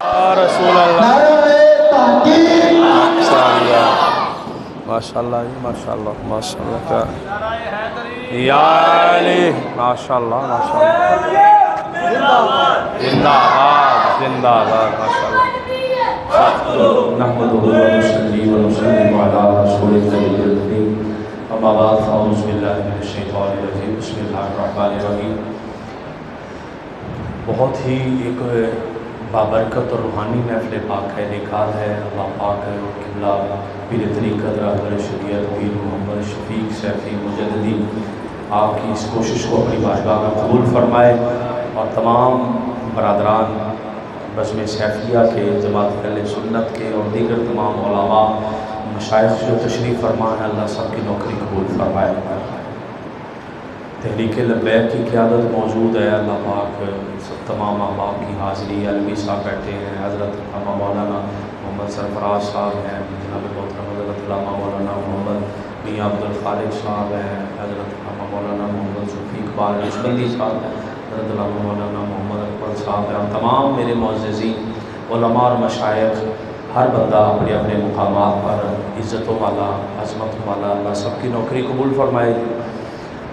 رسول اللہ ماشاء اللہ ماشاء اللہ ماشاء اللہ یا علی ماشاء اللہ ماشاء اللہ زندہ باد زندہ باد ماشاء اللہ نحمدہ ونصلی ونسلم علی رسول الکریم اما بعد فاعوذ باللہ من الشیطان الرجیم بسم اللہ الرحمن الرحیم۔ بہت ہی ایک بابرکت اور روحانی محفل پاک ہے، نکال ہے، اللہ پاک ہے اور قبلہ پیر طریقت رہبر شریعت پیر محمد شفیق سیفی مجددی آپ کی اس کوشش کو اپنی بارگاہ میں قبول فرمائے، اور تمام برادران بزم سیفیہ کے، جماعت اہل سنت کے اور دیگر تمام علماء مشائخ جو تشریف فرما ہے، اللہ سب کی نوکری قبول فرمائے۔ تحریک لبیک کی قیادت موجود ہے، اللہ پاک تمام احباب کی حاضری، علوی صاحب بیٹھے ہیں، حضرت علامہ مولانا محمد سرفراز صاحب ہیں، جناب محترم حضرت علامہ مولانا محمد میاں عبدالخالق صاحب ہیں، حضرت علامہ مولانا محمد شفیق اقبال نشبندی صاحب ہیں، حضرت علامہ مولانا محمد اکبر صاحب ہیں، تمام میرے معززین علماء اور مشائخ، ہر بندہ اپنے اپنے مقامات پر عزتوں والا، عظمتوں والا، اللہ سب کی نوکری قبول فرمائے۔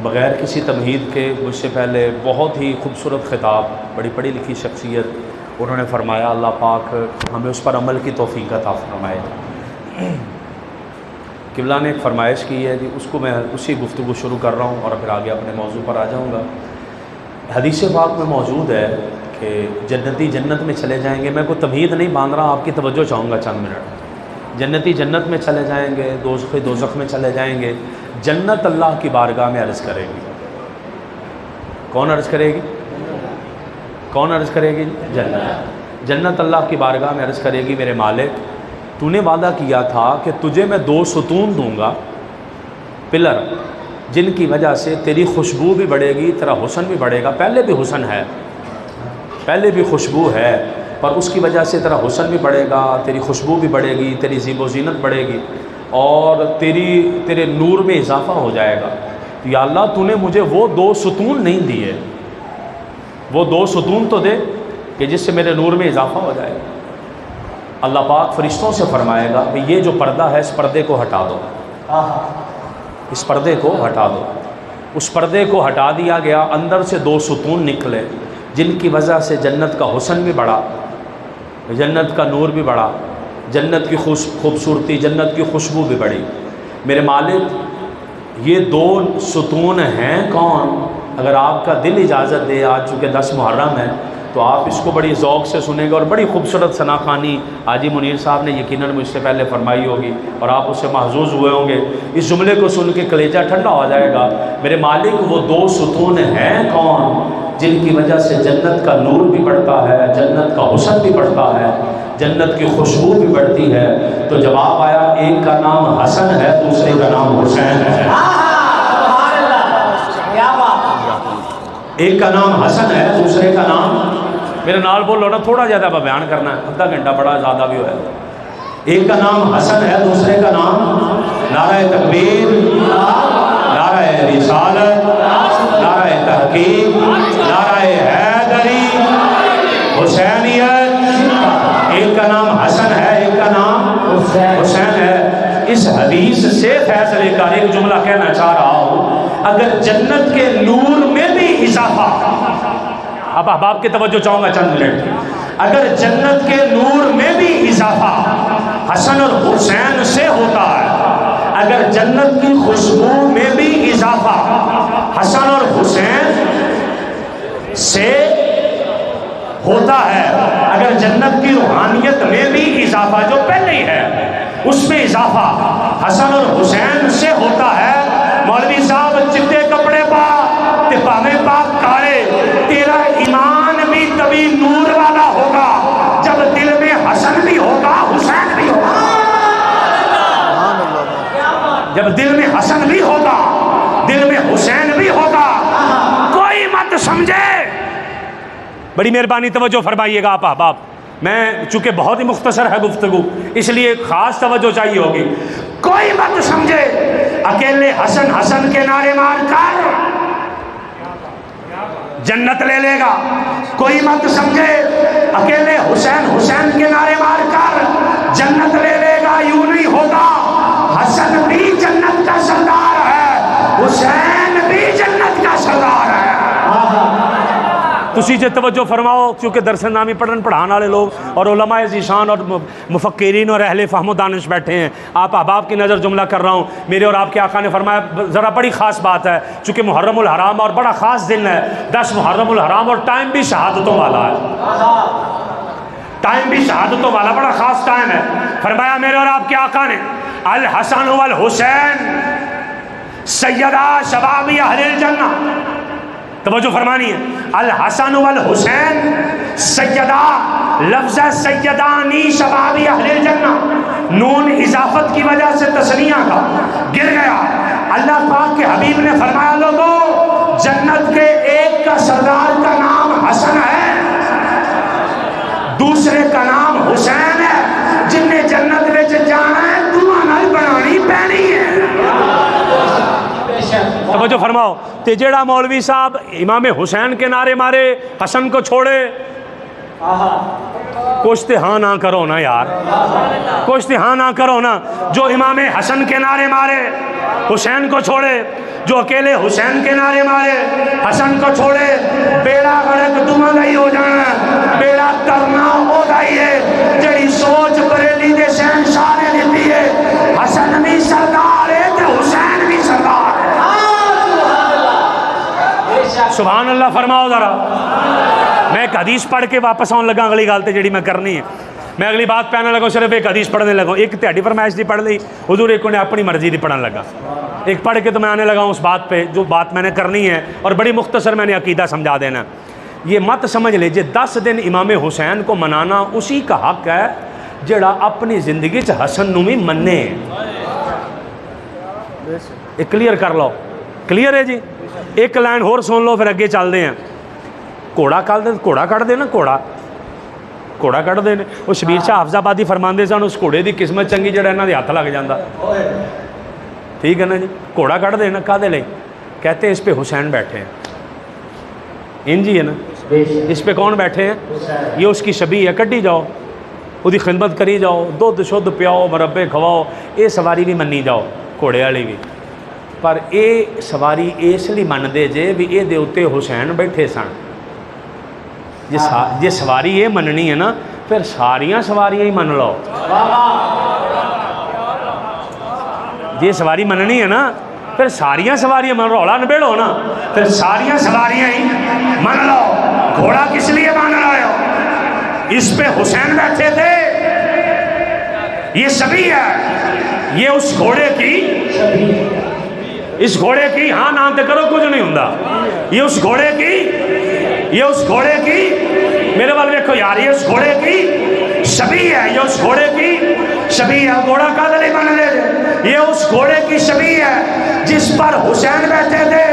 بغیر کسی تمہید کے مجھ سے پہلے بہت ہی خوبصورت خطاب، بڑی پڑھی لکھی شخصیت، انہوں نے فرمایا اللہ پاک ہمیں اس پر عمل کی توفیق عطا فرمائے۔ قبلہ نے ایک فرمائش کی ہے جی، اس کو میں اسی گفتگو شروع کر رہا ہوں اور پھر آگے اپنے موضوع پر آ جاؤں گا۔ حدیث پاک میں موجود ہے کہ جنتی جنت میں چلے جائیں گے، میں کوئی تمہید نہیں باندھ رہا، آپ کی توجہ چاہوں گا چند منٹ۔ جنتی جنت میں چلے جائیں گے، دوزخی دوزخ میں چلے جائیں گے، جنت اللہ کی بارگاہ میں عرض کرے گی۔ کون عرض کرے گی؟ کون عرض کرے گی؟ جنت۔ جنت اللہ کی بارگاہ میں عرض کرے گی، میرے مالک تو نے وعدہ کیا تھا کہ تجھے میں 2 ستون دوں گا، پلر، جن کی وجہ سے تیری خوشبو بھی بڑھے گی، تیرا حسن بھی بڑھے گا۔ پہلے بھی حسن ہے، پہلے بھی خوشبو ہے، پر اس کی وجہ سے تیرا حسن بھی بڑھے گا، تیری خوشبو بھی بڑھے گی، تیری زیب و زینت بڑھے گی، اور تیرے نور میں اضافہ ہو جائے گا۔ تو یا اللہ تو نے مجھے وہ 2 ستون نہیں دیے، وہ 2 ستون تو دے کہ جس سے میرے نور میں اضافہ ہو جائے گا۔ اللہ پاک فرشتوں سے فرمائے گا کہ یہ جو پردہ ہے اس پردے کو ہٹا دو، اس پردے کو ہٹا دو۔ اس پردے کو ہٹا دیا گیا، اندر سے 2 ستون نکلے جن کی وجہ سے جنت کا حسن بھی بڑھا، جنت کا نور بھی بڑھا، جنت کی خوبصورتی، جنت کی خوشبو بھی بڑھی۔ میرے مالک یہ 2 ستون ہیں کون؟ اگر آپ کا دل اجازت دے، آج چونکہ 10 محرم ہے تو آپ اس کو بڑی ذوق سے سنیں گے، اور بڑی خوبصورت ثنا خوانی حاجی منیر صاحب نے یقیناً مجھ سے پہلے فرمائی ہوگی اور آپ اس سے محظوظ ہوئے ہوں گے۔ اس جملے کو سن کے کلیجہ ٹھنڈا ہو جائے گا۔ میرے مالک وہ 2 ستون ہیں کون جن کی وجہ سے جنت کا نور بھی بڑھتا ہے، جنت کا حسن بھی بڑھتا ہے، جنت کی خوشبو بھی بڑھتی ہے؟ تو جواب آیا، ایک کا نام حسن ہے، دوسرے کا نام حسین ہے۔ ایک کا نام حسن ہے، دوسرے کا نام، میرے نال بولو نا، تھوڑا زیادہ بیان کرنا ہے، آدھا گھنٹہ بڑا زیادہ بھی ہوا ہے۔ ایک کا نام حسن ہے، دوسرے کا نام، نعرہ تکبیر، نعرہ رسالت، نعرہ تحقیق، نعرہ حیدری، حسینیت۔ ایک کا نام حسن ہے، ایک کا نام حسین ہے۔ اس حدیث سے فیض علی کا ایک جملہ کہنا چاہ رہا ہوں، اگر جنت کے نور میں بھی اضافہ، اب احباب کی توجہ چاہوں گا چند منٹ، اگر جنت کے نور میں بھی اضافہ حسن اور حسین سے ہوتا ہے، اگر جنت کی خوشبو میں بھی اضافہ حسن اور حسین سے ہوتا ہے، اگر جنت کی روحانیت میں بھی اضافہ جو پہلے ہی ہے اس میں اضافہ حسن اور حسین سے ہوتا ہے، مولوی صاحب چٹے کپڑے پا تے پاویں پاک کارے، تیرا ایمان بھی تبھی نور والا ہوگا جب دل میں حسن بھی ہوگا، حسین بھی ہوگا۔ جب دل میں حسن بھی ہوگا، دل میں حسین بھی ہوگا۔ کوئی مت سمجھے، بڑی مہربانی توجہ فرمائیے گا آپ احباب، میں چونکہ بہت ہی مختصر ہے گفتگو اس لیے خاص توجہ چاہیے ہوگی۔ کوئی مت سمجھے اکیلے حسن حسن کے نعرے مار کر جنت لے لے گا، کوئی مت سمجھے اکیلے حسین حسین اسی سے توجہ فرماؤ، کیونکہ درس نامی پڑھانے والے لوگ اور علماء ذیشان اور مفکرین اور اہل فہم و دانش بیٹھے ہیں. آپ احباب کی نظر جملہ کر رہا ہوں. میرے اور آپ کے آقا نے فرمایا ذرا بڑی خاص بات ہے، چونکہ محرم الحرام اور بڑا خاص دن ہے، 10 محرم الحرام، اور ٹائم بھی شہادتوں والا ہے، ٹائم بھی شہادتوں والا بڑا خاص ٹائم ہے. فرمایا میرے اور آپ کے آقا نے الحسن والحسین سیدہ شباب اہل الجنہ، توجہ فرمانی ہے، الحسن والحسین سیدہ، لفظ سیدانی شباب اہل الجنہ، نون اضافت کی وجہ سے تسنیہ کا گر گیا. اللہ پاک کے حبیب نے فرمایا لوگوں جنت کے ایک کا سردار کا نام حسن ہے، دوسرے کا نام حسین ہے. جن نے جنت میں جانا ہے دعا نال بنانی پینی ہے. توجہ فرماؤ. تے جیڑا مولوی صاحب امام حسین کے نعرے مارے حسن کو چھوڑے، کچھ تے ہاں نہ کرو نا یار، کچھ تے ہاں نہ کرو نا. جو امام حسن کے نعرے مارے حسین کو چھوڑے، جو اکیلے حسین کے نعرے مارے حسن کو چھوڑے، بیڑا غرق دماغ ہی ہو جانا، بیڑا کرنا ہو گئی ہے. جڑی سوچ بریلی دے شہنشاہ نے دیتی ہے، حسن بھی سردار ہے تے حسین بھی سردار ہے. سبحان اللہ فرماؤ ذرا. میں ایک حدیث پڑھ کے واپس آن لگا اگلی گل تے جڑی میں کرنی ہے. میں اگلی بات پہنے لگا، صرف ایک حدیث پڑھنے لگا. ایک تہاڈی فرمائش دی پڑھ لی حضور، ایک نے اپنی مرضی دی پڑھن لگا. ایک پڑھ کے تو میں آنے لگا اس بات پہ جو بات میں نے کرنی ہے، اور بڑی مختصر میں نے عقیدہ سمجھا دینا. یہ مت سمجھ لیجیے 10 دن امام حسین کو منانا اسی کا حق ہے جڑا اپنی زندگی چ حسن نو بھی منے. ایک کلیئر کر لو، کلیئر ہے جی. ایک لائن اور سن لو پھر اگے چلتے ہیں. گھوڑا کٹ دے نا، گھوڑا کٹ دے. وہ شبیر شاہ حافظ آبادی فرماندے سن اس گھوڑے دی قسمت چنگی جڑا انہاں دے ہاتھ لگ جاندہ. ٹھیک ہے نا جی. گھوڑا کٹ دینا کادے لئی؟ کہتے ہیں اس پہ حسین بیٹھے ہیں. انجی ہے نا، اس پہ کون بیٹھے ہیں؟ یہ اس کی شبیہ ہے. کڈی جاؤ، وہ دی خدمت کری جاؤ، دودھ شدھ پیاؤ، مربے کھواؤ. یہ سواری بھی منی جاؤ، گھوڑے والی بھی. پر اے سواری اس لیے من دے جے بھی اے دے اتے حسین بیٹھے سن. جی سواری یہ مننی ہے نا، پھر ساریاں سواریاں ہی من لو. جی سواری مننی ہے نا، پھر ساریاں سواریاں من، رولا نبیڑو نا، پھر ساریاں سواریاں ہی من لو. گھوڑا کس لیے مان رہے ہو؟ اس پہ حسین بیٹھے تھے. یہ سبھی ہے، یہ اس گھوڑے کی، اس گھوڑے کی، ہاں نام تے کرو کچھ نہیں ہوندہ. یہ اس گھوڑے کی، یہ اس گھوڑے کی، میرے والے دیکھو یار، یہ اس گھوڑے کی شبیہ ہے، یہ اس گھوڑے کی شبیہ ہے. گھوڑا کا دلی بن لے، یہ اس گھوڑے کی شبیہ ہے جس پر حسین بیٹھے تھے.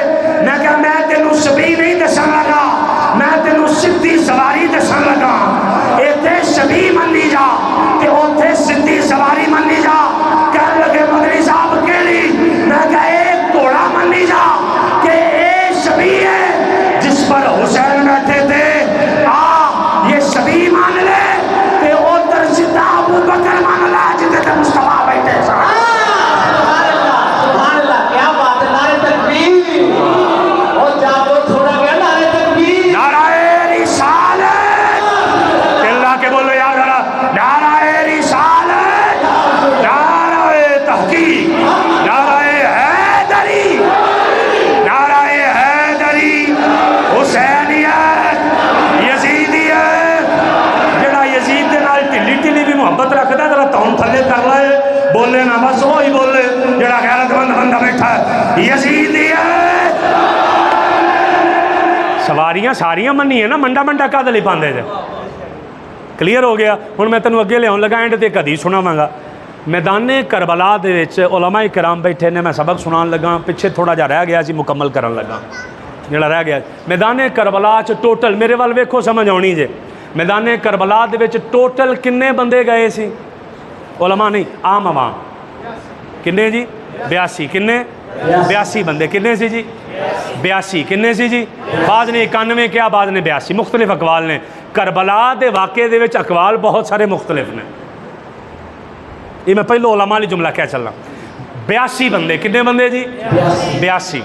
میں کہا میں تینوں شبیہ نہیں دسن لگا، میں تینوں سدھی سواری دسن لگا. ایتھے شبیہ من لی جا کہ اوتھے سدھی سواری من لی جا. کہنے لگے مدنی صاحب کیڑی؟ میں کہا ایک گھوڑا من لی جا کہ اے شبیہ ہے جس پر حسین بیٹھے تھے. یہ شبیہ مان لے تے اوتر سدھا ابو بکر مان لے جتے تے مصطفیٰ بیٹھے سن. سبحان اللہ، کیا بات ہے. نعرہ تکبیر. اور جادو تھوڑا گیا نعرہ تکبیر. نعرہ رسالت. اللہ کے بولو یاد آ رہا. نعرہ رسالت، نعرہ تحقیق، نعرہ حیدری، نعرہ حیدری. حسینیت، یزیدیت. جڑا یزید دے نال ٹلی ٹلی بھی محبت رکھدا ذرا تون تھلے کر لائے، بولے نا بس وہی بولے. جڑا غیرت مند بندہ بیٹھا ہے یزیدیت. سواریاں ساریاں منی ہے نا، منڈا منڈا کا دلی پاندے جے. کلیئر ہو گیا. ہن میں تینوں اگے لے آن لگا، اینڈ تے ایک حدیث سناواں گا. میدان کربلا دے وچ علماء کرام بیٹھے نے، میں سبق سنان لگا، پیچھے تھوڑا جا رہ گیا سی، مکمل کرن لگا جڑا رہ گیا. میدان کربلا چ ٹوٹل میرے وال ویکھو سمجھ آنی جے. میدان کربلا دے وچ ٹوٹل کنے بندے گئے سی؟ علماء نہیں، عام عوام. کنے جی؟ 82. کنے؟ 82 بندے. کنے سی جی؟ 82. کنے سی جی؟ بعض نے 91 کیا، بعض نے 82. مختلف اقوال نے. کربلا دے واقعے دے وچ اقوال بہت سارے مختلف نے. یہ میں پہلو علماء لی جملہ کیا چلنا. 82 بندے. کنے بندے جی؟ 82.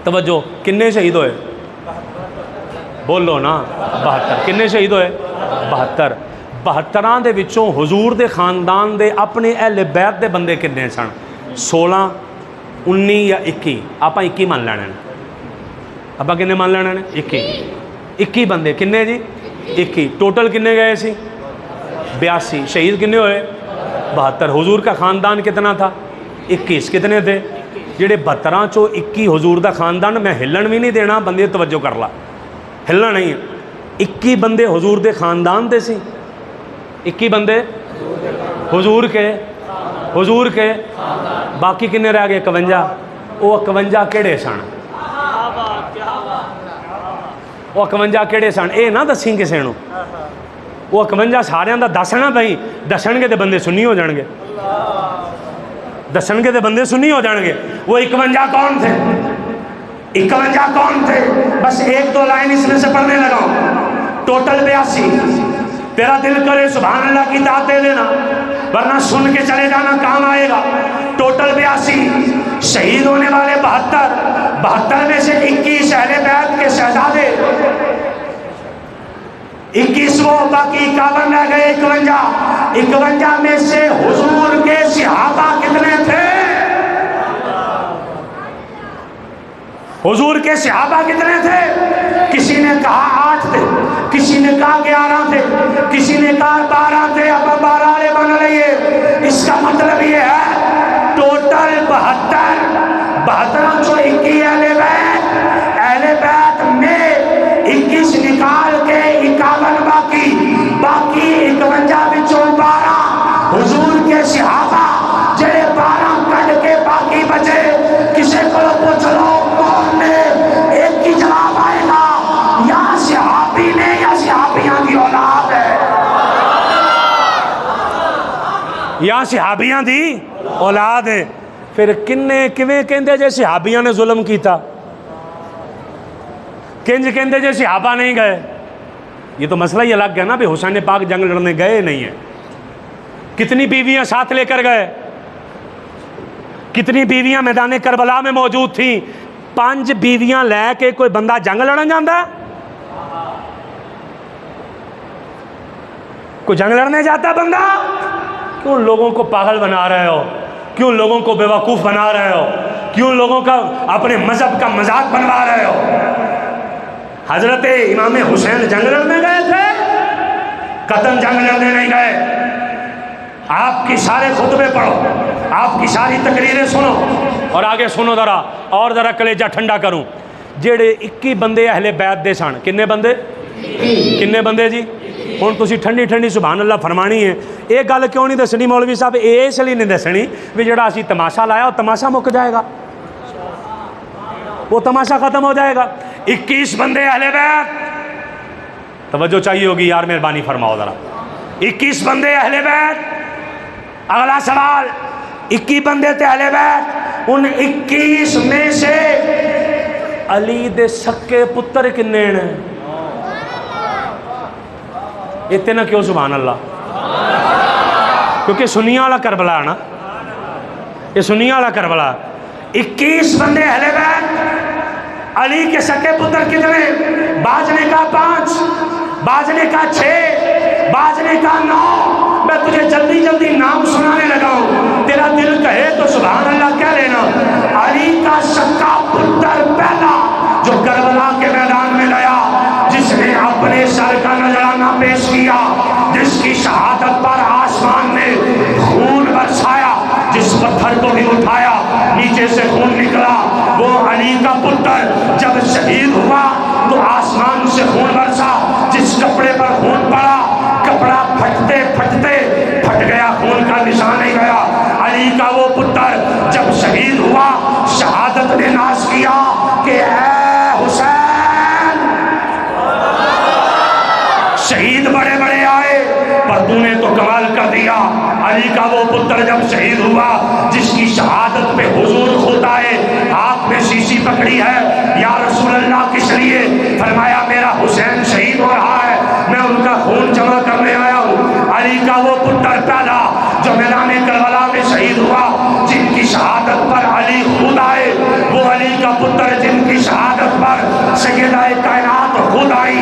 توجہ، کنے شہید ہوئے؟ بولو نا 72 کنے شہید ہوئے 72 72 دے وچوں حضور دے خاندان دے اپنے اہل بیت دے بندے کنے سن 16 19 یا 21 آپ 21 مان لینا آپ کنے مان لینا 21 بندے کنے جی 21 ٹوٹل کنے گئے سی 82 شہید کنے ہوئے 72 حضور کا خاندان کتنا تھا 21 کتنے تھے جڑے 72 چو 21 حضور دا خاندان میں ہلن بھی نہیں دینا بندے توجہ کر لا ہلنا نہیں ہے 21 بندے حضور دے خاندان دے سی 21 بندے حضور کے باقی کنے رہ گئے 51 وہ 51 کیڑے سن وہ 51 کیڑے سن اے نہ دسیں کسے نو وہ 51 سارے دا دسنا بھائی دسن گے تے بندے سنی ہو جان گے دسن گے تے بندے سنی ہو جان گے وہ 51 کون تھے 51 کون تھے بس ایک دو لائن اس میں سے پڑھنے لگا ٹوٹل 82 تیرا دل کرے سبحان اللہ کی داد دے دینا ورنہ سن کے چلے جانا کام آئے گا ٹوٹل 82 شہید ہونے والے 72 میں سے 21 اہل بیت کے شہزادے 21 وہ باقی 51 رہ گئے 51 میں سے حضور کے صحابہ کتنے تھے حضور کے صحابہ کتنے تھے کسی نے کہا 8 تھے کسی نے کہا 11 تھے کسی نے کہا 12 تھے اب 12 لے بن رہیے اس کا مطلب یہ ہے ٹوٹل 72 چو 21 اہل بیت میں 21 نکال کے 51 باقی 51 بچوں 12 حضور کے صحابہ جڑے 12 کٹ کے باقی بچے کسے کو پوچھ لو کون نے ایک کی جواب آئے گا یا صحابی نے یا صحابیاں کی اولاد ہے یا صحابیاں دی اولاد ہے پھر کنے کیویں کہندے جے صحابیاں نے ظلم کیتا کنج کہندے جے صحابہ نہیں گئے یہ تو مسئلہ ہی الگ ہے نا بھی حسین پاک جنگ لڑنے گئے نہیں ہیں کتنی بیویاں ساتھ لے کر گئے کتنی بیویاں میدان کربلا میں موجود تھیں 5 بیویاں لے کے کوئی بندہ جنگ لڑن جاندہ کوئی جنگ لڑنے جاتا بندہ کیوں لوگوں کو پاگل بنا رہے ہو کیوں لوگوں کو بیوقوف بنا رہے ہو کیوں لوگوں کا اپنے مذہب کا مذاق بنوا رہے ہو حضرت امام حسین جنگ لڑنے گئے تھے قطن جنگ لڑنے نہیں گئے آپ کی سارے خطبے پڑھو آپ کی ساری تقریریں سنو اور آگے سنو ذرا کلیجہ ٹھنڈا کروں جیڑے 21 بندے اہل بیت دے سن کنے بندے جی ہوں تسی ٹھنڈی ٹھنڈی سبحان اللہ فرمانی ہے ایک گل کیوں نہیں دسنی مولوی صاحب اس لیے نہیں دسنی بھی جڑا اسی تماشا لایا وہ تماشا مک جائے گا وہ تماشا ختم ہو جائے گا 21 بندے اہل بیت توجہ چاہیے ہوگی یار مہربانی فرماؤ ذرا 21 بندے اہل بیت اگلا سوال 21 بندے تھے اہل بیت ان 21 میں سے علی دے سکے پتر کنے نے اتنا کیوں سبحان اللہ کیونکہ سنیاں والا کربلا ہے نا یہ سنیاں والا کربلا 21 بندے اہل بیت علی کے سکے پتر کتنے بعض نے کہا 5 بعض نے کہا 6 بعض نے کہا 9 میں تجھے جلدی جلدی نام سنانے لگا ہوں تیرا دل کہے تو سبحان اللہ کہہ لینا علی کا سکا پتر پہلا جو کربلا کے میدان میں گیا جس نے اپنے سر کا نذرانہ پیش کیا جس کی شہادت پر آسمان نے خون برسایا جس پتھر کو بھی اٹھایا نیچے سے خون نکلا وہ علی کا پتر جب شہید ہوا تو آسمان سے خون برسا جس کپڑے پر خون پڑا کپڑا پھٹتے پھٹتے پھٹ گیا خون کا نشان نہیں گیا علی کا وہ پتر جب شہید ہوا شہادت نے ناز کیا کہ اے حسین شہید بڑے بڑے آئے پر تو نے تو کمال کر دیا علی کا وہ پتر جب شہید ہوا جس کی شہادت پہ حضور خود آئے ہاتھ میں شیشی پکڑی ہے یا رسول اللہ کس لیے فرمایا میرا حسین شہید ہو رہا ہے میں ان کا خون جمع کرنے آیا ہوں علی کا وہ پتر پیدا جو میدان کربلا میں شہید ہوا جن کی شہادت پر علی خود آئے وہ علی کا پتر جن کی شہادت پر سیدہ کائنات خود آئی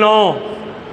9,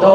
2।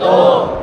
2।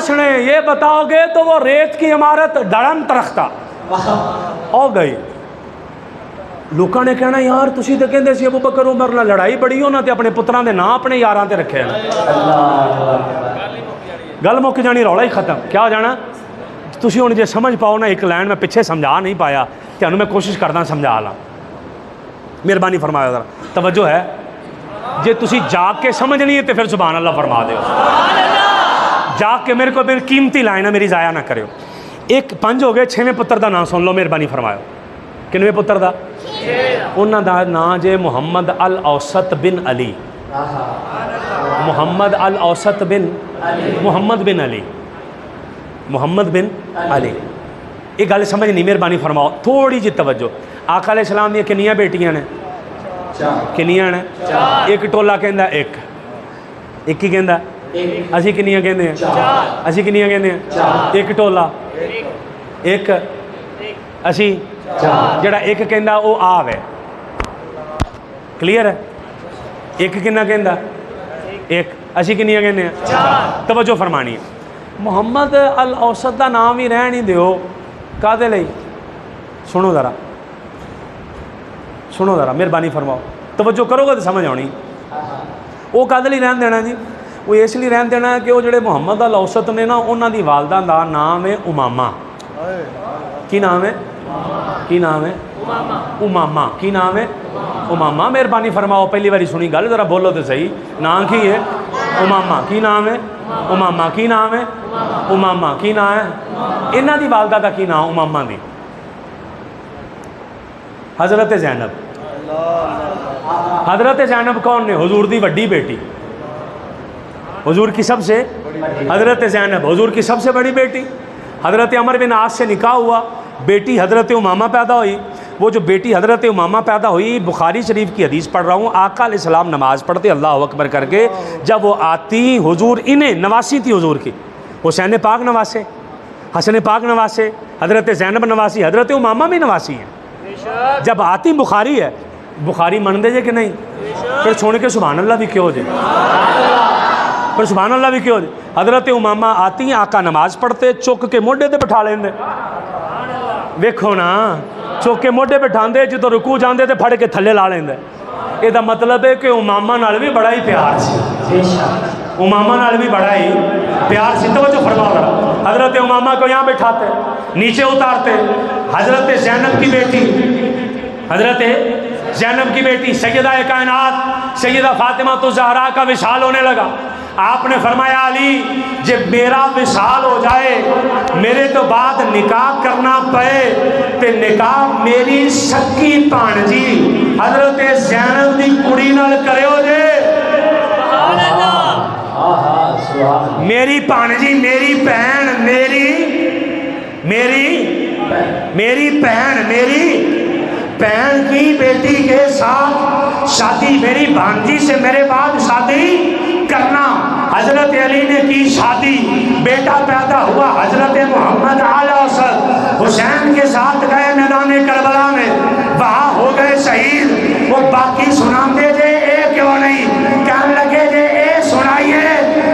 ہنسنے یہ بتاؤ گے تو وہ ریت کی عمارت ڈڑم ترختہ ہو گئی. لوکاں نے کہنا یار تسی تے کہندے سی ابو بکر عمر نال لڑائی بڑی ہونا تے اپنے پتراں دے نام اپنے یاراں تے رکھے ہیں. گل مک جانی, رولا ہی ختم. کیا ہو جانا؟ تسی ہن جے سمجھ پاؤ نا, ایک لائن میں پیچھے سمجھا نہیں پایا, تانوں میں کوشش کردا سمجھا لاں. مہربانی فرمایا ذرا توجہ ہے. جے تسی جاگ کے سمجھنی ہے تے پھر سبحان اللہ فرما دیو. جاگ کے میرے کو میری قیمتی لائن ہے, میری ضائع نہ کریو. ایک 5 ہو گئے, 6ویں پتر دا نام سن لو مہربانی فرمایا. کنویں پتر دا؟ انہاں دا نام جے محمد الاوسط بن علی. محمد الاوسط بن محمد بن علی. محمد بن علی. یہ گل سمجھ نہیں, مہربانی فرماؤ تھوڑی جی توجہ. آقا علیہ السلام دیا کنیاں بیٹیاں نے؟ کنیاں نے؟ ایک ٹولا کہندا ایک ہی کہندا. اسی کنیاں کہندے ہیں؟ اسی کنیاں کہندے ہیں؟ ایک ٹولا ایک اسی جڑا ایک کہندا او آو ہے. کلیئر ہے؟ ایک کنہ کہندا ایک, اسی کنیاں کہندے ہیں؟ توجہ فرمانی ہے. محمد الاوسط دا نام ہی رہن ہی دیو کادے لئی. سنو ذرا سنو ذرا مہربانی فرماؤ, توجہ کرو گے تو سمجھ آنی. وہ کادے لئی رہن دینا جی؟ وہ اس لیے رہن دینا کہ وہ جڑے محمد الاوسط نے نا, انہاں دی والدہ دا نام ہے امامہ. کی نام ہے؟ کی نام ہے؟ امامہ. کی نام ہے؟ امامہ. مہربانی فرماؤ پہلی باری سنی گل, ذرا بولو تو صحیح. نام کی ہے؟ امامہ. کی نام ہے؟ امامہ. کی نام ہے؟ امامہ. کی نام ہے؟ انہاں دی والدہ دا کی نام امامہ دی؟ حضرت زینب. حضرت زینب کون نے؟ حضور دی وڈی بیٹی. حضور کی سب سے حضرت زینب حضور کی سب سے بڑی بیٹی. حضرت عمر بن عاص سے نکاح ہوا, بیٹی حضرت امامہ پیدا ہوئی. وہ جو بیٹی حضرت امامہ پیدا ہوئی, بخاری شریف کی حدیث پڑھ رہا ہوں, آقا علیہ السلام نماز پڑھتے اللہ اکبر کر کے, جب وہ آتی حضور انہیں نواسی تھی حضور کی. حسین پاک نواسے, حسن پاک نواسے, حضرت زینب نواسی, حضرت امامہ بھی نواسی ہیں. جب آتی بخاری ہے, بخاری من دے جے کہ نہیں؟ پھر چھوڑ کے سبحان اللہ بھی کیوں ہو جائے, پھر سبحان اللہ بھی کیوں ہو جائے. حضرت امامہ آتی ہیں, آقا نماز پڑھتے, چک کے موڈے تے بٹھا لیں دے. ویکھو نا, چک کے موڈے بٹھا دے, جدو رکوع جاندے تے پھڑ کے تھلے لا لیں دے. یہ دا مطلب ہے کہ امامہ نال بھی بڑا ہی پیار سی. امامہ نال بھی بڑا ہی پیار سی. توجہ فرماؤ ذرا. حضرت امامہ کو یہاں بٹھاتے, نیچے اتارتے. حضرت زینب کی بیٹی, حضرت زینب کی بیٹی سیدہ کائنات سیدہ فاطمہ تو زہرا کا وصال ہونے لگا. آپ نے فرمایا علی جب میرا وصال ہو جائے, میرے تو بعد نکاح کرنا پڑے, تے نکاح میری سکی پانجی حضرت زینب دی کڑی نال کریو جے. میری پانجی, میری بہن, میری بہن کی بیٹی کے ساتھ شادی, میری بھانجی سے میرے بعد شادی کرنا. حضرت علی نے کی شادی, بیٹا پیدا ہوا حضرت محمد الاوسط. حسین کے ساتھ گئے میدان کربلا میں, وہاں ہو گئے شہید. وہ باقی سناتے جے اے کیوں نہیں, کہنے لگے جے اے سنائیے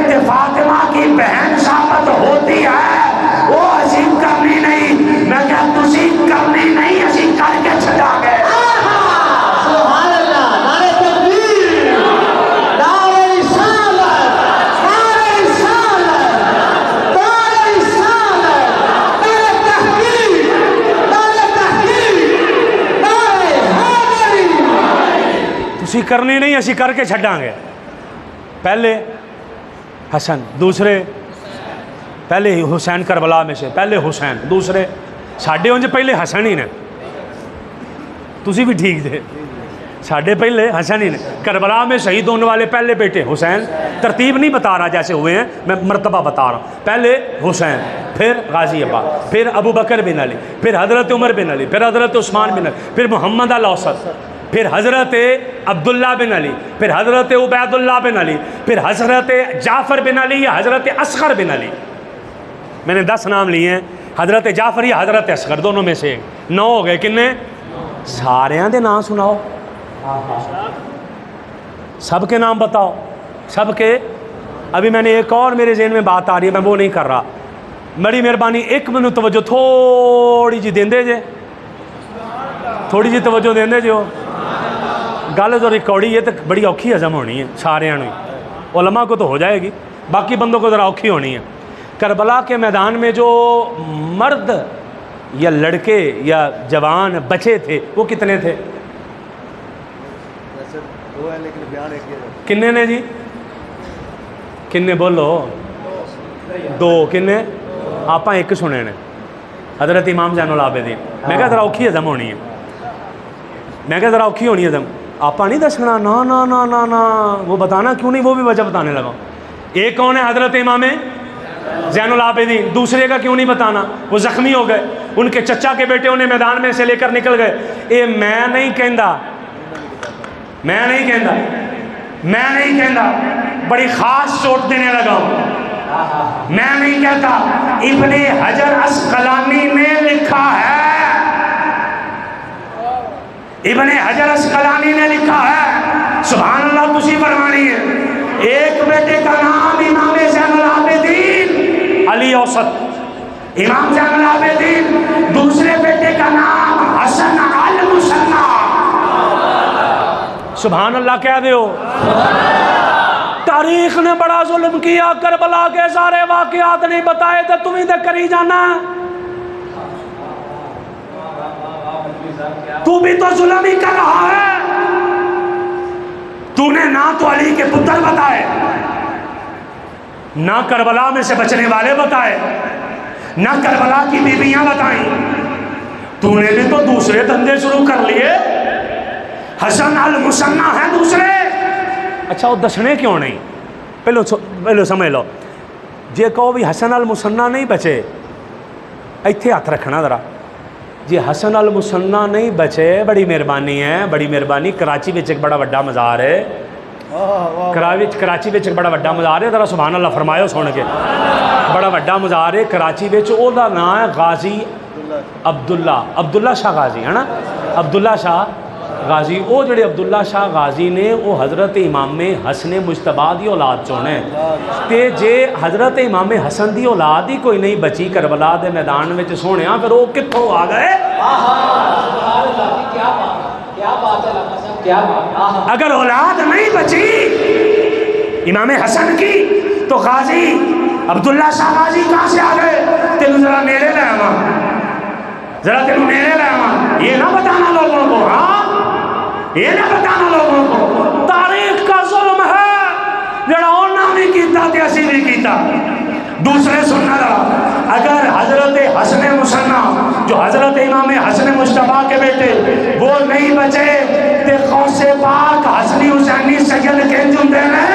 کہ فاطمہ کی بہن ثابت ہوتی ہے, وہ اسی کرنی نہیں. میں کہا تسی کرنی نہیں, اسی کر کے چھڑا گئے. تسی کرنی نہیں, اسی کر کے چھڑا گئے. پہلے حسن, دوسرے پہلے حسین کربلا میں سے, پہلے حسین, دوسرے ساڑھے انج پہلے حسن ہی نے. تسی بھی ٹھیک تھے, ساڑھے پہلے حسن ہی نے. کربلا میں شہید ہونے والے پہلے بیٹے حسین, ترتیب نہیں بتا رہا جیسے ہوئے ہیں, میں مرتبہ بتا رہا ہوں. پہلے حسین, پھر غازی عباس, پھر ابو بکر بن علی, پھر حضرت عمر بن علی, پھر حضرت عثمان بن علی, پھر محمد الاوسط, پھر حضرت عبداللہ بن علی, پھر حضرت عبید اللہ بن علی, پھر حضرت جعفر بن علی یا حضرت اصغر بن علی. میں نے 10 نام لیے ہیں, حضرت جعفر یا حضرت اصغر, دونوں میں سے 9 ہو گئے. کنے؟ ساریاں دے نام سناؤ, سب کے نام بتاؤ, سب کے. ابھی میں نے ایک اور میرے ذہن میں بات آ رہی ہے، میں وہ نہیں کر رہا، بڑی مہربانی ایک منٹ توجہ تھوڑی جی دیندے جے، تھوڑی جی توجہ دیندے جو گل تو ریکارڈی ہے تو بڑی اوکھی ہضم ہونی ہے سارے علماء کو تو ہو جائے گی، باقی بندوں کو ذرا اوکھی ہونی ہے۔ کربلا کے میدان میں جو مرد یا لڑکے یا جوان بچے تھے وہ کتنے تھے؟ کنے نے جی؟ کنے بولو؟ دو کنے؟ آپ ایک سنے نے، حضرت امام زین العابدین۔ میں کہا ذرا اوکھی ہضم ہونی ہے، میں کہا ذرا اوکھی ہونی ہے ہضم، آپ نہیں دسنا، نا نا نا نا نا، وہ بتانا کیوں نہیں، وہ بھی وجہ بتانے لگا۔ ایک کون ہے؟ حضرت امام زین العابدین۔ دوسرے کا کیوں نہیں بتانا؟ وہ زخمی ہو گئے، ان کے چچا کے بیٹے انہیں میدان میں سے لے کر نکل گئے۔ اے میں نہیں کہندا، میں نہیں کہندا، میں نہیں کہندا، بڑی خاص چوٹ دینے لگا ہوں، میں نہیں کہتا، ابن حجر عسقلانی نے لکھا ہے، ابن حجر عسقلانی نے لکھا ہے، سبحان اللہ تسی فرمانی ہے، ایک بیٹے کا نام امام زین العابدین علی اوسط، امام زین العابدین، دوسرے بیٹے کا نام حسن المثنی، سبحان اللہ کہہ دیو۔ تاریخ نے بڑا ظلم کیا، کربلا کے سارے واقعات نہیں بتائے تو تمہیں تو کری جانا، تو بھی تو ظلم ہی کر رہا ہے، تو نے نہ تو علی کے پتر بتائے، نہ کربلا میں سے بچنے والے بتائے، نہ کربلا کی بیویاں بتائیں، تو نے بھی تو دوسرے دھندے شروع کر لیے، حسن المثنی ہیں دوسرے۔ اچھا وہ دسنے کیوں نہیں؟ پہلو سمجھ لو، جے کہو بھی حسن المثنی نہیں بچے، ایتھے ہاتھ رکھنا ذرا، جی حسن المثنی نہیں بچے، بڑی مہربانی ہے، بڑی مہربانی، کراچی وچ ایک بڑا وڈا مزار ہے، کراچی وچ ایک بڑا وڈا مزار ہے، ذرا سبحان اللہ فرمایو سن کے، بڑا وڈا مزار ہے کراچی وچ، او دا نام ہے غازی عبداللہ شاہ غازی، ہے نا، عبداللہ شاہ غازی۔ او جڑے عبداللہ شاہ غازی نے وہ حضرت امام حسن مجتبیٰ دی اولاد چونے، تے جے حضرت امام حسن دی اولاد ہی کوئی نہیں بچی کربلا دے میدان میں سونیا، پھر وہ کتوں آ گئے؟ اگر اولاد نہیں بچی امام حسن کی تو غازی عبداللہ شاہ غازی کہاں سے آ گئے؟ تینوں ذرا نیڑے لے آواں، ذرا تینوں نیڑے لے آواں، یہ نہ بتانا لوگوں کو، ہاں یہ نہ بتانا لوگوں کو، تاریخ کا ظلم ہے جڑا انہوں نے کیتا تے اسی بھی کیتا۔ دوسرے سننا رہا، اگر حضرت حسن مثنی جو حضرت امام حسن مجتبیٰ کے بیٹے وہ نہیں بچے تے غوث پاک حسنی حسینی سید کے جندے میں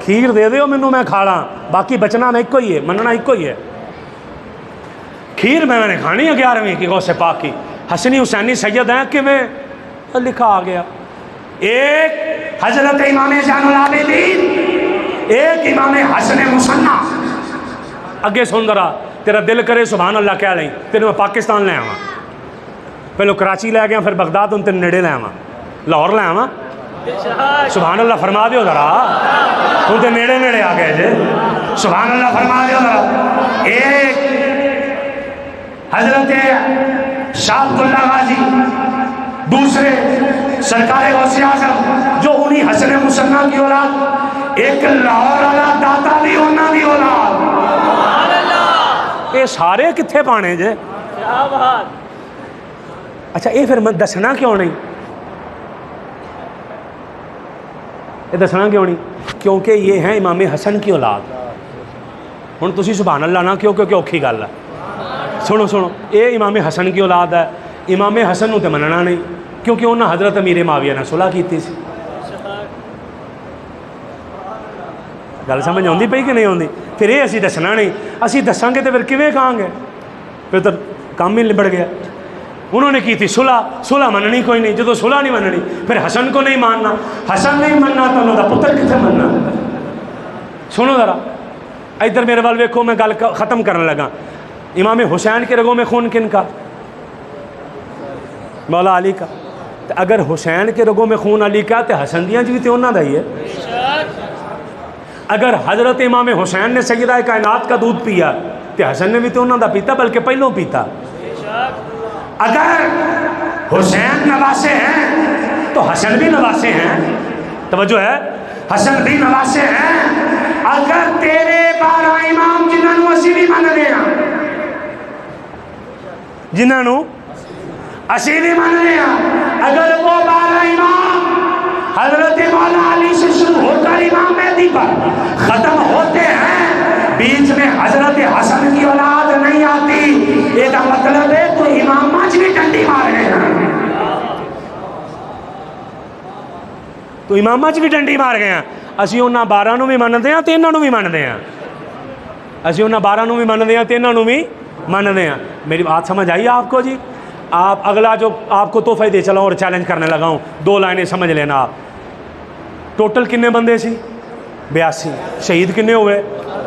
کھیر دے دیو مینوں میں کھاڑا، باقی بچنا میں ایک ہی ہے، مننا ایک ہی ہے، کھیر میں نے کھانی ہے 11ویں کی غوث پاک کی، حسنی حسینی سید ہیں کہ میں لکھا آ گیا، ایک حضرت امام زین العابدین، ایک امام حسن مثنی۔ اگے سن ذرا، تیرا دل کرے سبحان اللہ کہہ لیں، تیرے میں پاکستان لے آواں، پہلو کراچی لے گیا، پھر بغداد ان تیرے نیڑے لے آواں، لاہور لے آواں، سبحان اللہ فرما دیو ذرا، ان تے نیڑے نیڑے آ گئے جے، سبحان اللہ فرما دیو ذرا۔ ایک حضرت شاہ عبداللہ غازی، دوسرے سرکار غوث اعظم جو انہی حسن مثنی کی اولاد، ایک لاہور والا داتا بھی انہاں دی اولاد، یہ سارے کتھے پانے جے؟ اچھا یہ پھر دسنا کیوں نہیں؟ یہ دسنا کیوں نہیں؟ کیونکہ یہ ہیں امام حسن کی اولاد۔ ہن تسی سبحان اللہ نہ کیوں، کیونکہ اوکھی گل ہے، سنو سنو، یہ امام حسن کی اولاد ہے، امام حسن نو تے مننا نہیں، کیونکہ انہاں حضرت امیر معاویہ نے صلح کیتی سی۔ گل سمجھ آندی پئی کہ نہیں آندی؟ پھر یہ اسی دسنا نہیں، اسی دساں گے تو پھر کیویں کہاں گے؟ پھر تو کام ہی لبڑ گیا۔ انہوں نے کی تھی صلح مننی کوئی نہیں، جدو صلح نہیں مننی پھر حسن کو نہیں ماننا، حسن نہیں مننا تو انہوں دا پتر کتنے مننا؟ سنو ذرا ادھر میرے وال ویکھو، میں گل ختم کرنے لگا۔ امام حسین کے رگوں میں خون کن کا؟ مولا علی کا۔ اگر حسین کے رگوں میں خون علی کا تے حسن دیاں جی تے انہاں دا ہی ہے. اگر حضرت امام حسین نے سیدہ کائنات کا دودھ پیا تے حسن نے بھی تو انہاں دا پیتا بلکہ پہلوں پیتا. اگر حسین نواسے ہیں تو حسن بھی نواسے ہیں. توجہ ہے, حسن بھی نواسے ہیں. اگر تیرے 12 امام جنہاں نو اسی بھی من دے ہاں, جنہاں نو اسی بھی من دے ہاں, اگر وہ 12 امام حضرت مولا علی سے شروع ہو کر امام مہدی پر ختم ہوتے ہیں, بیچ میں حضرت حسن کی اولاد نہیں آتی, یہ مطلب ہے تو امام مچ بھی ڈنڈی مار گئے ہیں. تو امام مچ بھی ڈنڈی مار گئے ہیں. اسی انہاں 12 نو بھی مندے ہیں تے انہاں نو بھی مندے ہیں. اسی انہاں 12 نو بھی مندے ہیں تے انہاں نو بھی مندے ہیں. میری بات سمجھ آئی آپ کو جی؟ آپ اگلا جو آپ کو تحفہ دے چلا اور چیلنج کرنے لگا ہوں, 2 لائنیں سمجھ لینا آپ. ٹوٹل کنے بندے سی؟ 82. شہید کنے ہوئے؟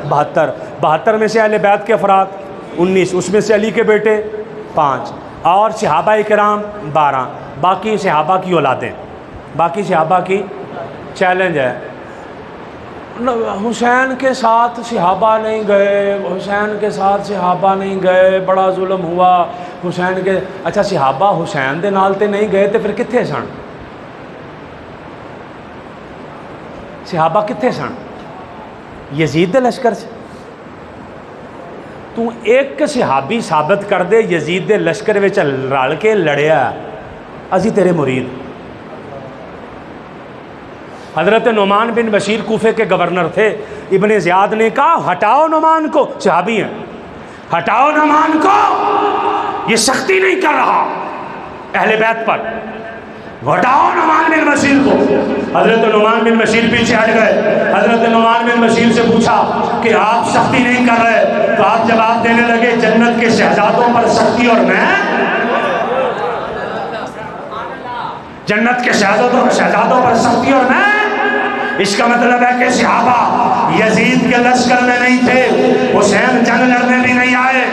72. 72 میں سے اہل بیت کے افراد 19, اس میں سے علی کے بیٹے 5 اور صحابہ کرام 12. باقی صحابہ کی اولادیں, باقی صحابہ کی. چیلنج ہے, حسین کے ساتھ صحابہ نہیں گئے, حسین کے ساتھ صحابہ نہیں گئے, بڑا ظلم ہوا حسین کے. اچھا صحابہ حسین دے نال تے نہیں گئے تے پھر کتھے سن؟ صحابہ کتھے سن؟ یزید دے لشکر سے. تو ایک صحابی ثابت کر دے یزید دے لشکر وچ رل کے لڑیا, اسی تیرے مرید. حضرت نعمان بن بشیر کوفے کے گورنر تھے. ابن زیاد نے کہا ہٹاؤ نعمان کو, صحابی ہیں, ہٹاؤ نعمان کو, یہ سختی نہیں کر رہا اہل بیت پر, ہٹاؤ نعمان بن بشیر کو. حضرت نعمان بن بشیر پیچھے ہٹ گئے. حضرت نعمان بن بشیر سے پوچھا کہ آپ سختی نہیں کر رہے, تو آپ جواب دینے لگے جنت کے شہزادوں پر سختی اور میں, جنت کے شہزادوں پر سختی اور میں. اس کا مطلب ہے کہ صحابہ یزید کے لشکر میں نہیں تھے, حسین جنگ لڑنے بھی نہیں آئے.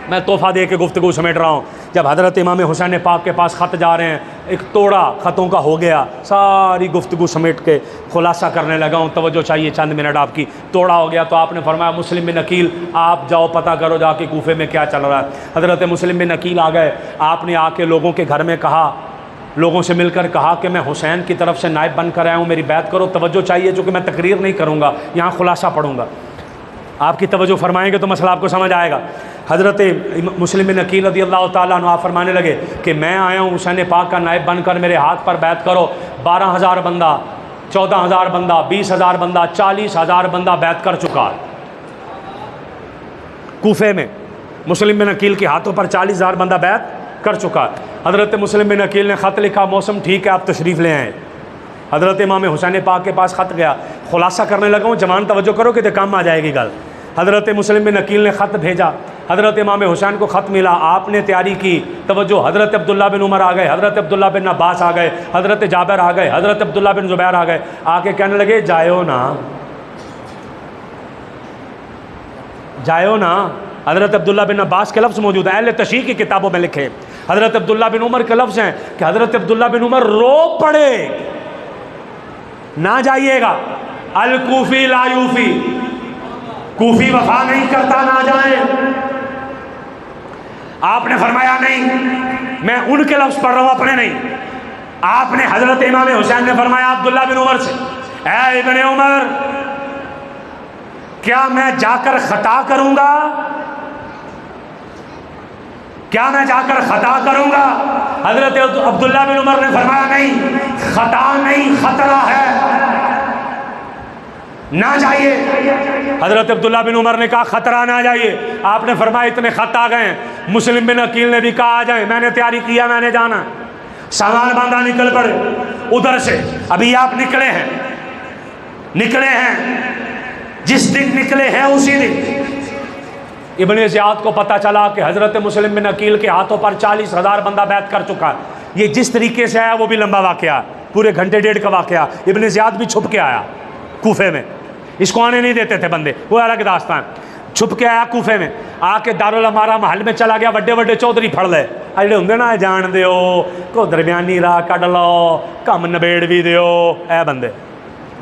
میں تحفہ دے کے گفتگو سمیٹ رہا ہوں. جب حضرت امام حسین پاک کے پاس خط جا رہے ہیں, ایک توڑا خطوں کا ہو گیا, ساری گفتگو سمیٹ کے خلاصہ کرنے لگا ہوں, توجہ چاہیے چند منٹ آپ کی. توڑا ہو گیا تو آپ نے فرمایا مسلم بن عقیل آپ جاؤ پتہ کرو جا کے کوفے میں کیا چل رہا ہے. حضرت مسلم بن عقیل آ گئے. آپ نے آ کے لوگوں کے گھر میں کہا, لوگوں سے مل کر کہا کہ میں حسین کی طرف سے نائب بن کر آیا ہوں, میری بیعت کرو. توجہ چاہیے چونکہ میں تقریر نہیں کروں گا, یہاں خلاصہ پڑھوں گا. آپ کی توجہ فرمائیں گے تو مسئلہ آپ کو سمجھ آئے گا. حضرت مسلم بن عقیل رضی اللہ تعالیٰ عنہ فرمانے لگے کہ میں آیا ہوں حسین پاک کا نائب بن کر, میرے ہاتھ پر بیعت کرو. 12,000 بندہ, 14,000 بندہ, 20,000 بندہ, 40,000 بندہ بیعت کر چکا کوفے میں. مسلم بن عقیل کے ہاتھوں پر 40,000 بندہ بیعت کر چکا. حضرت مسلم بن عقیل نے خط لکھا, موسم ٹھیک ہے آپ تشریف لے آئیں. حضرت امام حسین پاک کے پاس خط گیا. خلاصہ کرنے لگا ہوں, جوان توجہ کرو کہ کام آ جائے گی گل. حضرت مسلم بن عقیل نے خط بھیجا. حضرت امام حسین کو خط ملا, آپ نے تیاری کی. توجہ, حضرت عبداللہ بن عمر آ گئے, حضرت عبداللہ بن عباس آ گئے, حضرت جابر آ گئے, حضرت عبداللہ بن زبیر آ گئے. آ کے کہنے لگے جائیو نا, جائیو نا. حضرت عبداللہ بن عباس کے لفظ موجود ہیں, اہل تشریح کی کتابوں میں لکھے. حضرت عبداللہ بن عمر کے لفظ ہیں کہ حضرت عبداللہ بن عمر رو پڑے, نہ جائیے گا. الکوفی لا یوفی, کوفی وفا نہیں کرتا, نہ جائیں. آپ نے فرمایا نہیں, میں ان کے لفظ پڑھ رہا ہوں اپنے نہیں. آپ نے حضرت امام حسین نے فرمایا عبداللہ بن عمر سے, اے ابن عمر کیا میں جا کر خطا کروں گا, کیا میں جا کر خطا کروں گا؟ حضرت عبداللہ بن عمر نے فرمایا نہیں, خطا نہیں خطرہ ہے, نہ جائیے. حضرت عبداللہ بن عمر نے کہا خطرہ نہ جائیے. آپ نے فرمایا اتنے خط آ گئے ہیں. مسلم بن عقیل نے بھی کہا آ جائیں, میں نے تیاری کیا, میں نے جانا. سامان باندھا نکل پڑے ادھر سے. ابھی آپ نکلے ہیں, نکلے ہیں, جس دن نکلے ہیں اسی دن ابن زیاد کو پتہ چلا کہ حضرت مسلم بن عقیل کے ہاتھوں پر 40,000 بندہ بیعت کر چکا. یہ جس طریقے سے آیا وہ بھی لمبا واقعہ, پورے گھنٹے ڈیڑھ کا واقعہ. ابن زیاد بھی چھپ کے آیا کوفے میں, اس کو آنے نہیں دیتے تھے بندے, وہ الگ داستان. چھپ کے آیا کوفے میں، آ کے دارالامارا محل میں چلا گیا، وڈے وڈے چودھری پھڑ لے جڑے ہوں نا جان دیو کو درمیانی راہ کڈ لو کم نبیڑ بھی دیو، اے بندے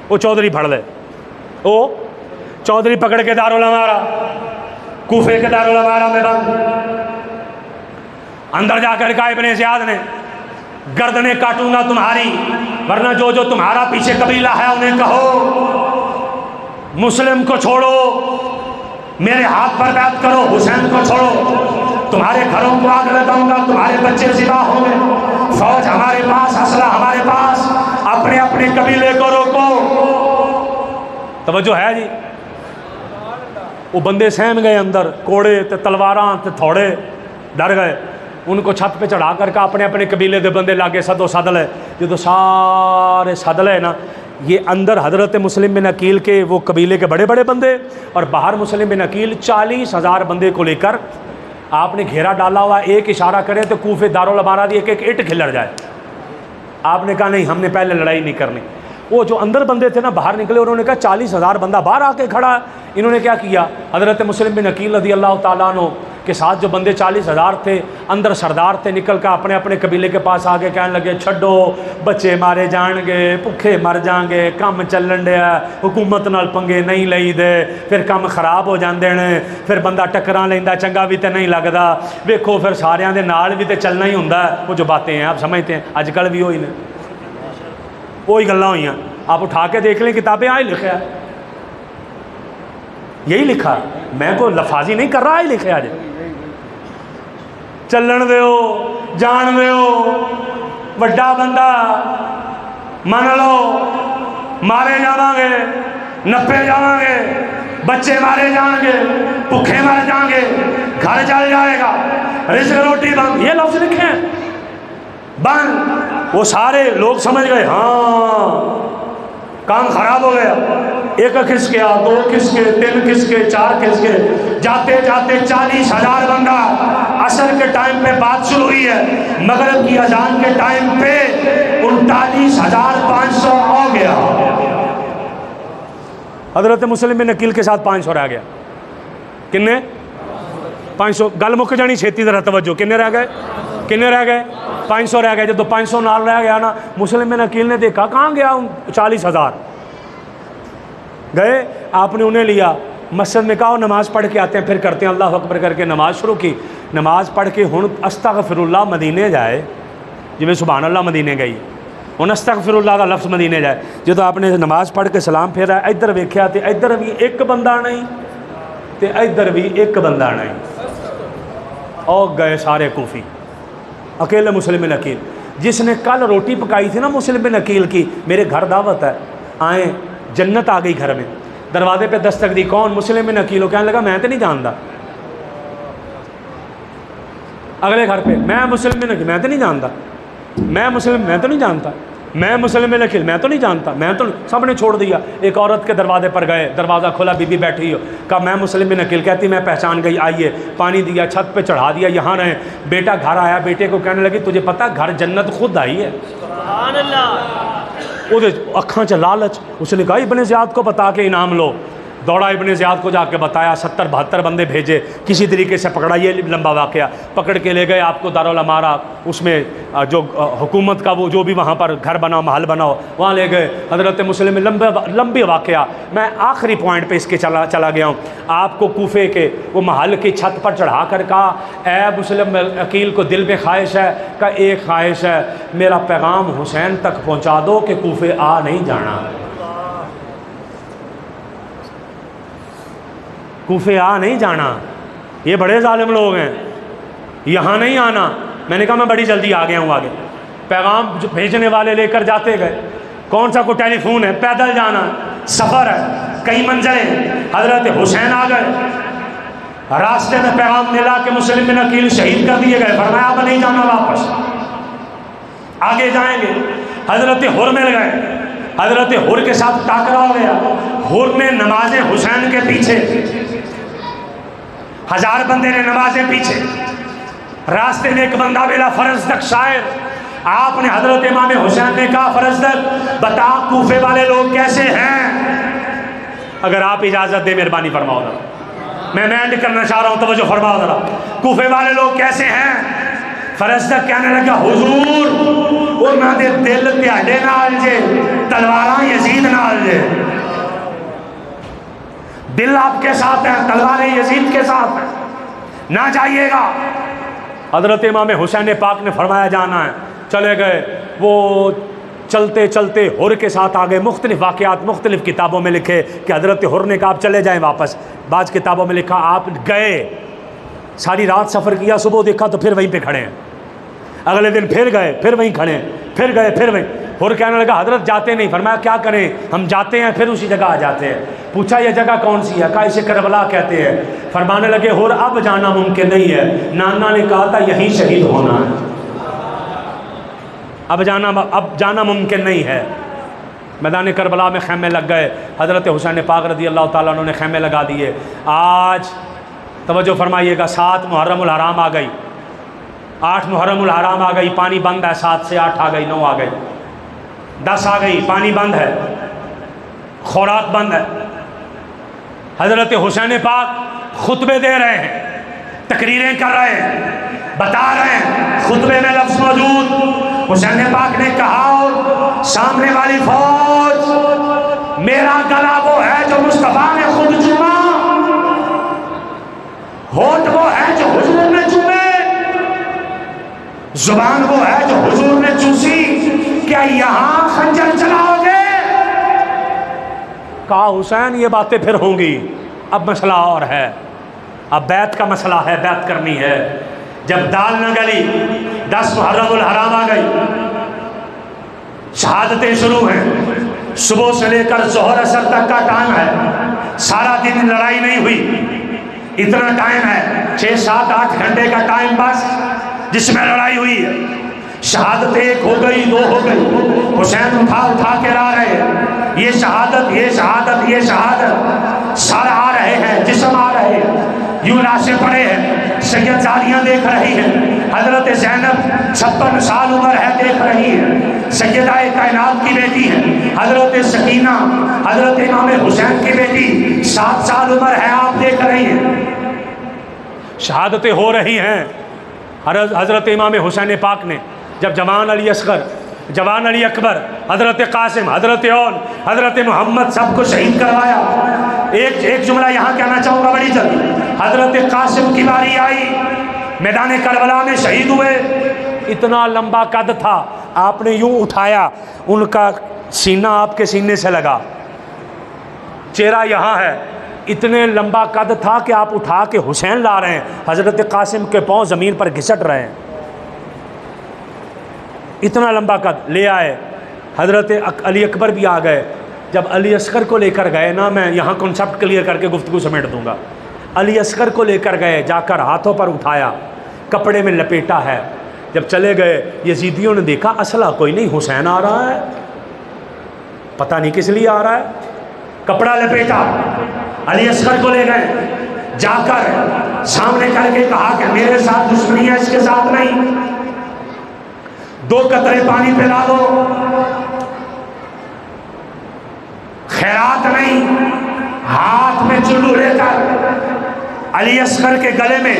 وہ چودھری پھڑ لے، وہ چودھری پکڑ کے دارالامارا کوفے کے دارالامارا میں بند، اندر جا کر کہا ابن زیاد نے گردنیں کاٹوں گا تمہاری، ورنہ جو جو تمہارا پیچھے قبیلہ ہے انہیں کہو مسلم کو چھوڑو، میرے ہاتھ پر بیعت کرو، حسین کو چھوڑو، تمہارے گھروں کو آگ لگاؤں گا، تمہارے بچے ذبح ہوں گے، فوج ہمارے پاس، اسلحہ ہمارے پاس، اپنے اپنے قبیلے کو روکو۔ توجہ ہے جی؟ وہ بندے سہم گئے اندر، کوڑے تے تلواراں تے تھوڑے، ڈر گئے، ان کو چھت پہ چڑھا کر کا اپنے اپنے قبیلے دے بندے لاگے سدو سد لے، جو سارے سد لے نا، یہ اندر حضرت مسلم بن عقیل کے وہ قبیلے کے بڑے بڑے بندے، اور باہر مسلم بن عقیل 40,000 بندے کو لے کر آپ نے گھیرا ڈالا ہوا، ایک اشارہ کرے تو کوفے دارالامارا دی ایک ایک اٹ کھلڑ جائے۔ آپ نے کہا نہیں، ہم نے پہلے لڑائی نہیں کرنی۔ وہ جو اندر بندے تھے نا باہر نکلے، انہوں نے کہا 40,000 بندہ باہر آ کے کھڑا ہے۔ انہوں نے کیا کیا، حضرت مسلم بن عقیل رضی اللہ تعالیٰ عنہ کے ساتھ جو بندے 40,000 تھے، اندر سردار تھے، نکل کر اپنے اپنے قبیلے کے پاس آگے کہنے لگے چھڈو، بچے مارے جان گے، بھوکے مر جان گے، کام چلن دیا، حکومت نال پنگے نہیں لئی دے، پھر کام خراب ہو جاندے نے، پھر بندہ ٹکراں لیندا چنگا بھی تے نہیں لگدا، ویکھو پھر ساریاں دے نال بھی تے چلنا ہی ہوندا ہے۔ وہ جو باتیں ہیں آپ سمجھتے ہیں اج کل بھی ہوئی نے، وہی گلاں ہوئیاں، آپ اٹھا کے دیکھ لیں کتابیں، آئی لکھا ہے، یہی لکھا، میں کوئی لفاظی نہیں کر رہا، ہی لکھا ہے، چلن دیو، جان دیو، وڈا بندہ من لو، مارے جاواں گے، نپے جاواں گے، بچے مارے جان گے، بھوکے مر جان گے، گھر جل جائے گا، رزق روٹی بند، یہ لفظ لکھے ہیں بند۔ وہ سارے لوگ سمجھ گئے ہاں کام خراب ہو گیا، ایک کھس گیا، دو کھس کے، تین کھس کے، چار کھس کے، جاتے جاتے 40,000 بندہ۔ عصر کے ٹائم پہ بات شروع ہوئی ہے، مغرب کی اذان کے ٹائم پہ 39,500 ہو گیا۔ حضرت مسلم بن عقیل کے ساتھ 500 رہ گیا، کنے 500، گل مک جانی چھیتی ذرا توجہ، کنے رہ گئے، کنے رہ گئے 500 رہ گئے۔ جب 500 نال رہ گیا نا، مسلم بن عقیل نے دیکھا کہاں گیا 40,000 گئے، آپ نے انہیں لیا مسجد میں، کہا نماز پڑھ کے آتے ہیں پھر کرتے ہیں، اللہ اکبر کر کے نماز شروع کی۔ نماز پڑھ کے ہن استغفر اللہ مدینے جائے، جی سبحان اللہ مدینے گئی، ہن استغفر اللہ کا لفظ مدینے جائے۔ جب آپ نے نماز پڑھ کے سلام پھیرا، ادھر ویکھیا تے ادھر بھی ایک بندہ نہیں تے ادھر بھی ایک بندہ نہیں، اور گئے سارے کوفی، اکیلے مسلم بن عقیل، جس نے کل روٹی پکائی تھی نا مسلم بن عقیل کی، میرے گھر دعوت ہے، آئیں، جنت آ گئی گھر میں، دروازے پہ دستک دی، کون؟ مسلم بن عقیل۔ کہنے لگا میں تو نہیں جانتا، اگلے گھر پہ میں مسلم بن عقیل، میں تو نہیں جانتا، میں مسلم، میں تو نہیں جانتا، میں مسلم بن عقیل، میں تو نہیں جانتا، میں تو سب نے چھوڑ دیا۔ ایک عورت کے دروازے پر گئے، دروازہ کھولا، بی بی بیٹھی ہو، کہا میں مسلم بن عقیل، کہتی میں پہچان گئی، آئیے، پانی دیا، چھت پہ چڑھا دیا، یہاں رہیں۔ بیٹا گھر آیا، بیٹے کو کہنے لگی تجھے پتہ گھر جنت خود آئی ہے، سبحان اللہ، وہ اکھاں چ لالچ، اس نے کہا ابن زیاد کو بتا کے انعام لو۔ دوڑا ابن زیاد کو جا کے بتایا، 70-72 بندے بھیجے، کسی طریقے سے پکڑا، یہ لمبا واقعہ، پکڑ کے لے گئے آپ کو دارالامارا، اس میں جو حکومت کا وہ جو بھی وہاں پر گھر بناؤ، محل بناؤ، وہاں لے گئے حضرت مسلم، لمبی واقعہ، میں آخری پوائنٹ پہ اس کے چلا گیا ہوں۔ آپ کو کوفے کے وہ محل کی چھت پر چڑھا کر کہا اے مسلم عقیل کو دل میں خواہش ہے، کہ ایک خواہش ہے، میرا پیغام حسین تک پہنچا دو کہ کوفے آ نہیں جانا، کوفے آ نہیں جانا، یہ بڑے ظالم لوگ ہیں، یہاں نہیں آنا۔ میں نے کہا میں بڑی جلدی آ گیا ہوں آگے۔ پیغام بھیجنے والے لے کر جاتے گئے، کون سا کوئی ٹیلی فون ہے، پیدل جانا، سفر ہے، کئی منزلیں۔ حضرت حسین آ گئے، راستے میں پیغام ملا کہ مسلم بن عقیل شہید کر دیے گئے، فرمایا اب نہیں جانا، واپس آگے جائیں گے۔ حضرت حر مل گئے، حضرت حر کے ساتھ ٹاکرا ہو گیا، حر نے نماز حسین کے پیچھے، 1000 بندے نے نمازیں پیچھے، راستے میں ایک بندہ ملا فرزدق شاعر، آپ نے حضرت امام حسین نے کہا فرزدق بتا کوفے والے لوگ کیسے ہیں، اگر آپ اجازت دے مہربانی فرماؤ۔ میں اینڈ کرنا چاہ رہا ہوں، توجہ فرماؤ ذرا. کوفے والے لوگ کیسے ہیں؟ فرزدق کہنے لگا حضور انہاں دے دل تہاڈے نال جے، تلواراں یزید نال جے. دل آپ کے ساتھ ہیں، تلواریں یزید کے ساتھ ہیں، نہ جائیے گا. حضرت امام حسین پاک نے فرمایا جانا ہے. چلے گئے. وہ چلتے چلتے حر کے ساتھ آگئے. مختلف واقعات مختلف کتابوں میں لکھے کہ حضرت حر نے کہا آپ چلے جائیں واپس. بعض کتابوں میں لکھا آپ گئے، ساری رات سفر کیا، صبح دیکھا تو پھر وہیں پہ کھڑے ہیں. اگلے دن پھر گئے، پھر وہیں کھڑے ہیں، پھر گئے، پھر وہیں. حر کہنے لگا حضرت جاتے نہیں. فرمایا کیا کریں، ہم جاتے ہیں پھر اسی جگہ آ جاتے ہیں. پوچھا یہ جگہ کون سی ہے؟ کہا اسے کربلا کہتے ہیں. فرمانے لگے حر اب جانا ممکن نہیں ہے، نانا نے کہا تھا یہیں شہید ہونا ہے، اب جانا ممکن نہیں ہے. میدان کربلا میں خیمے لگ گئے. حضرت حسین پاک رضی اللہ تعالیٰ عنہ نے خیمے لگا دیے. آج توجہ فرمائیے گا، 7 محرم الحرام آ گئی، 8 محرم الحرام آ گئی، پانی بند ہے. 7 سے 8 آ گئی، 9 آ گئی، 10 آ گئی، پانی بند ہے، خوراک بند ہے. حضرت حسین پاک خطبے دے رہے ہیں، تقریریں کر رہے ہیں، بتا رہے ہیں. خطبے میں لفظ موجود، حسین پاک نے کہا سامنے والی فوج میرا گلا وہ ہے جو مصطفیٰ نے خود چوما، ہونٹ وہ ہے جو حضور نے چومے، زبان وہ ہے جو حضور نے چوسی. کیا یہاں خنجر چلاؤ گے؟ کہا حسین یہ باتیں پھر ہوں گی، اب مسئلہ اور ہے، اب بیعت کا مسئلہ ہے، بیعت کرنی ہے. جب دال نہ گلی، 10 محرم الحرام آ گئی، شہادتیں شروع ہیں. صبح سے لے کر ظہر اثر تک کا ٹائم ہے، سارا دن لڑائی نہیں ہوئی، اتنا ٹائم ہے 6 7 8 گھنٹے کا ٹائم بس جس میں لڑائی ہوئی ہے. شہادت 1 ہو گئی، 2 ہو گئی، حسین اٹھا کے لا رہے ہیں، یہ شہادت، یہ شہادت، یہ شہادت، سر آ رہے ہیں، جسم آ رہے ہیں، یوں لاشیں پڑے ہیں. سید زاریاں دیکھ رہی ہیں، حضرت زینب 56 سال عمر ہے دیکھ رہی ہے، سیدہ کائنات کی بیٹی ہے. حضرت سکینہ حضرت امام حسین کی بیٹی 7 سال عمر ہے، آپ دیکھ رہی ہیں. شہادتیں ہو رہی ہیں. حضرت امام حسین پاک نے جب جوان علی اصغر، جوان علی اکبر، حضرت قاسم، حضرت اون، حضرت محمد سب کو شہید کروایا. ایک جملہ یہاں کہنا چاہوں گا بڑی جلدی. حضرت قاسم کی باری آئی، میدان کربلا میں شہید ہوئے. اتنا لمبا قد تھا، آپ نے یوں اٹھایا، ان کا سینہ آپ کے سینے سے لگا، چہرہ یہاں ہے. اتنے لمبا قد تھا کہ آپ اٹھا کے حسین لا رہے ہیں، حضرت قاسم کے پاؤں زمین پر گھسٹ رہے ہیں. اتنا لمبا قد لے آئے. حضرت علی اکبر بھی آ گئے. جب علی اصغر کو لے کر گئے نا، میں یہاں کنسپٹ کلیئر کر کے گفتگو سمیٹ دوں گا. علی اصغر کو لے کر گئے، جا کر ہاتھوں پر اٹھایا، کپڑے میں لپیٹا ہے. جب چلے گئے، یزیدیوں نے دیکھا اسلحہ کوئی نہیں، حسین آ رہا ہے، پتہ نہیں کس لیے آ رہا ہے. کپڑا لپیٹا، علی اصغر کو لے گئے، جا کر سامنے کر کے کہا کہ میرے ساتھ دشمنی ہے، اس کے ساتھ نہیں، 2 قطرے پانی پلا دو، خیرات نہیں. ہاتھ میں چلو لے کر علی اصغر کے گلے میں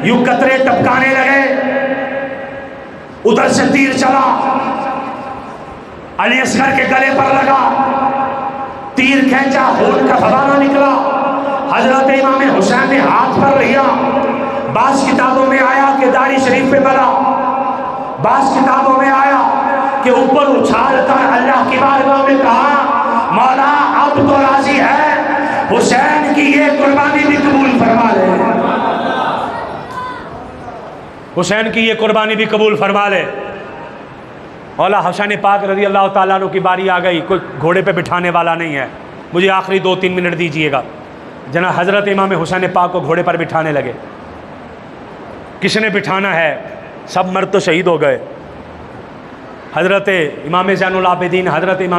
یوں قطرے ٹپکانے لگے. ادھر سے تیر چلا، علی اصغر کے گلے پر لگا، تیر کھینچا، خون کا فوارہ نکلا. حضرت امام حسین نے ہاتھ پر لیا. بعض کتابوں میں آیا کہ داڑھی شریف پہ ملا، بعض کتابوں میں آیا کہ اوپر اچھال کر اللہ کی بارگاہ میں کہا مولا اب تو راضی ہے، حسین کی یہ قربانی بھی قبول فرما لے، حسین کی یہ قربانی بھی قبول فرما لے. مولا حسین پاک رضی اللہ تعالیٰ عنہ کی باری آ گئی. کوئی گھوڑے پہ بٹھانے والا نہیں ہے. مجھے آخری 2-3 منٹ دیجئے گا. جناب حضرت امام حسین پاک کو گھوڑے پر بٹھانے لگے. کس نے بٹھانا ہے؟ سب مرد تو شہید ہو گئے. حضرت امام زین العابدین، حضرت امام